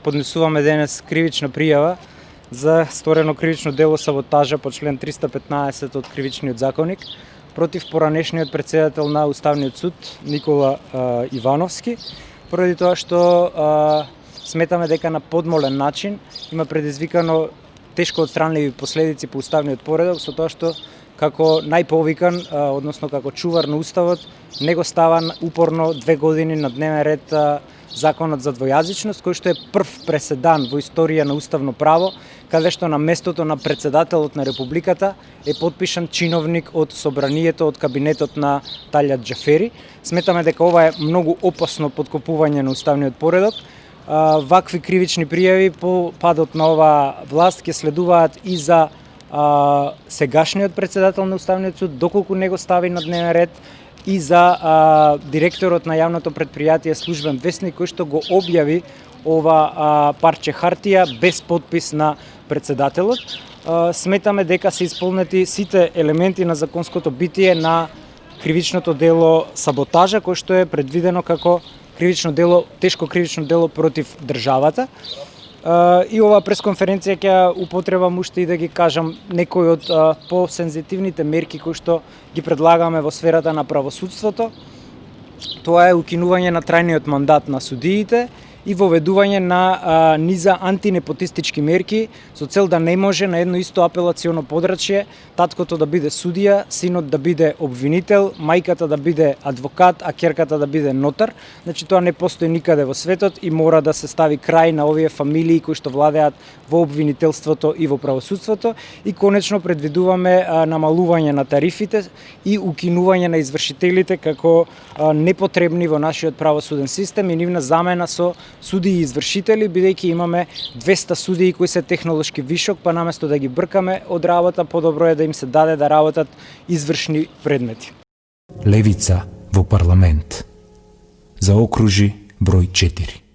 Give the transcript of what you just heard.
поднесуваме денес кривична пријава за сторено кривично дело саботажа по член 315 од Кривичниот законник против поранешниот председател на Уставниот суд Никола Ивановски, поради тоа што сметаме дека на подмолен начин има предизвикано тешко отстранливи последици по уставниот поредок со тоа што како најповикан, односно како чувар на уставот, него става упорно 2 години на дневен ред законот за двојазичност, кој што е прв преседан во историја на уставно право, каде што на местото на председателот на републиката е потпишан чиновник од собранието, од кабинетот на Талјат Џафери. Сметаме дека ова е многу опасно подкопување на уставниот поредок. Вакви кривични пријави по падот на оваа власт ќе следуваат и за сегашниот председател на Уставниот суд, доколку него стави на дневен ред, и за директорот на јавното предпријатие Службен весник, кој што го објави ова парче хартија без подпис на председателот. Сметаме дека се исполнети сите елементи на законското битие на кривичното дело саботажа, кој што е предвидено како кривично дело, тешко кривично дело против државата. И ова пресконференција ќе употребам уште и да ги кажам некои од посензитивните мерки кои што ги предлагаме во сферата на правосудството. Тоа е укинување на трајниот мандат на судиите и воведување на низа антинепотистички мерки со цел да не може на едно исто апелационо подрачје таткото да биде судија, синот да биде обвинител, мајката да биде адвокат, а ќерката да биде нотар. Значи тоа не постои никаде во светот и мора да се стави крај на овие фамилии кои што владеат во обвинителството и во правосудството. И конечно предвидуваме намалување на тарифите и укинување на извршителите како непотребни во нашиот правосуден систем и нивна замена со судии и извршители, бидејќи имаме 200 судии кои се технолошки вишок, па наместо да ги бркаме од работа, подобро е да им се даде да работат извршни предмети. Левица во парламент. За окружи број 4.